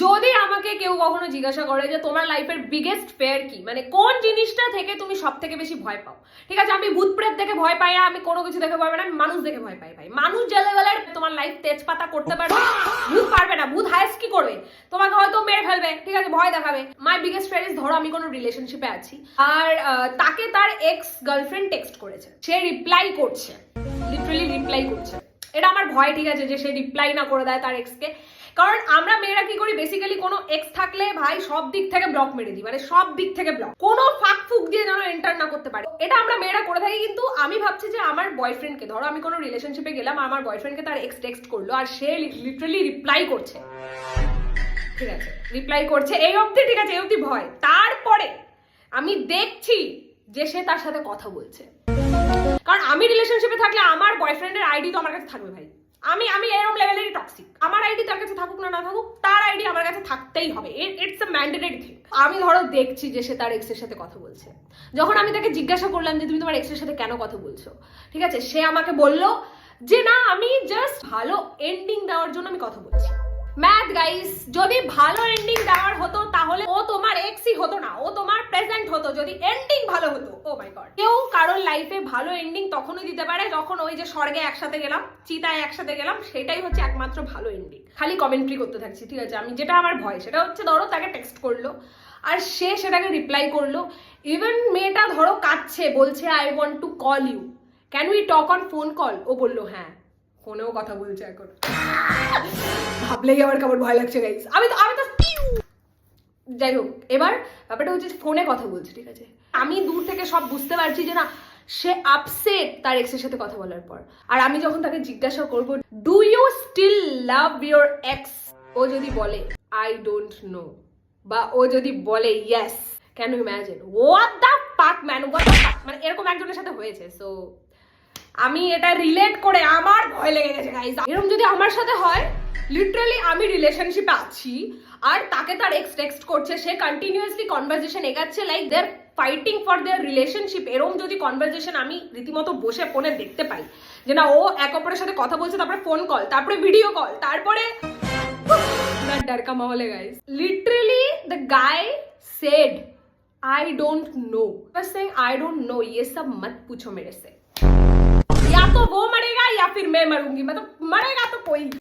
যদি আমাকে কেউ কখনো জিজ্ঞাসা করে যে তোমার লাইফের বিগেস্ট ফেয়ার কি, মানে কোন জিনিসটা থেকে তুমি সব থেকে বেশি ভয় পাও, ঠিক আছে, আমি ভূত প্রেত দেখে ভয় পাই না, আমি কোনো কিছু দেখে ভয় পাই না, আমি মানুষ দেখে ভয় পাই। ভাই মানুষ জেলে গেলে তোমার লাইফ তেজপাতা করতে পারবে, ভূত পারবে না। ভূত হায়েস্ট কি করবে, তোমাকে হয়তো মেরে ফেলবে, ঠিক আছে, ভয় দেখাবে। মাই বিগেস্ট ফেয়ার ইজ, ধরো আমি কোনো রিলেশনশিপে আছি আর তাকে তার এক্স গার্লফ্রেন্ড টেক্সট করেছে, সে রিপ্লাই করছে, লিটারালি রিপ্লাই করছে, এটা আমার ভয়, ঠিক আছে, যে সে রিপ্লাই না করে দেয় তার এক্সকে। কারণ আমরা মেয়েরা কি করি, বেসিক্যালি কোনো এক্স থাকলে ভাই সব দিক থেকে ব্লক মেরে দিই, মানে সব দিক থেকে ব্লক, কোনো ফাঁক ফুক দিয়ে যেন এন্টার না করতে পারে, এটা আমরা মেয়েরা করে থাকি। কিন্তু আমি ভাবছি যে আমার বয়ফ্রেন্ডকে, ধরো আমি কোনো রিলেশনশিপে গেলাম, আমার বয়ফ্রেন্ডকে তার এক্স টেক্সট করলো আর সে লিটারালি রিপ্লাই করছে, ঠিক আছে, রিপ্লাই করছে, এই অবধি ঠিক আছে, এই অবধি ভয়। তারপরে আমি দেখছি যে সে তার সাথে কথা বলছে, কারণ আমি রিলেশনশিপে থাকলে আমার বয়ফ্রেন্ডের আইডি তো আমার কাছে থাকবে ভাই, আমি এরকম লেভেলেরই টক্সিক, আমার আইডি তার কাছে থাকুক না থাকুক, তার আইডি আমার কাছে থাকতেই হবে, ইটস আ ম্যান্ডেটরি থিং। আমি ধরো দেখছি যে সে তার এক্সের সাথে কথা বলছে, যখন আমি তাকে জিজ্ঞাসা করলাম যে তুমি তোমার এক্সের সাথে কেন কথা বলছো, ঠিক আছে, সে আমাকে বললো যে না আমি জাস্ট ভালো এন্ডিং দেওয়ার জন্য আমি কথা বলছি। ম্যাথ গাইস, যদি ভালো এন্ডিং দেওয়ার হতো তাহলে ও তোমার এক্সই হতো না, ও তোমার প্রেজেন্ট হতো, যদি এন্ডিং ভালো হতো। ও মাই গড, কেউ কারোর লাইফে ভালো এন্ডিং তখনই দিতে পারে যখন ওই যে স্বর্গে একসাথে গেলাম, চিতায় একসাথে গেলাম, সেটাই হচ্ছে একমাত্র ভালো এন্ডিং। খালি কমেন্ট্রি করতে থাকছি, ঠিক আছে, আমি যেটা আমার ভয় সেটা হচ্ছে ধরো তাকে টেক্সট করলো আর সে সেটাকে রিপ্লাই করলো, ইভেন মেয়েটা ধরো কাঁদছে, বলছে I want to call you, can we talk on phone call, ও বললো হ্যাঁ, ফোনেও কথা বলছে এখন, ভাবলেই আমার কেমন ভয় লাগছে গাইস। আমি তো যাই হোক, এবার ব্যাপারটা হচ্ছে ফোনে কথা বলছে, ঠিক আছে, আমি দূর থেকে সব বুঝতে পারছি যে না সে আপসেট তার এক্সের সাথে কথা বলার পর। আর আমি যখন তাকে জিজ্ঞাসা করবো do you still love your ex, ও যদি বলে আই ডোন্ট নো, বা ও যদি বলে yes, can you imagine what the fuck man, what the fuck, মানে এরকম একজনের সাথে হয়েছে। সো আমি এটা রিলেট করে আমার ভয় লেগে গেছে গাইস। এরকম যদি আমার সাথে হয়, লিটারালি আমি রিলেশনশিপে আছি আর তাকে তার এক্স টেক্সট করছে, সে কন্টিনিউয়াসলি কনভারসেশন এগাচ্ছে, like they are fighting for their relationship, এরকম যদি কনভারসেশন আমি রীতিমতো বসে ফোনে দেখতে পাই যে না ও এক অপরের সাথে কথা বলছে, তারপরে ফোন কল, তারপরে ভিডিও কল, তারপরে डर का माहौल है guys. Literally the guy said I don't know, बस सेइंग आई डोंट नो, ये सब मत पूछो मेरे से, या तो वो मरेगा या फिर मैं मरूंगी, मतलब मरेगा तो कोई।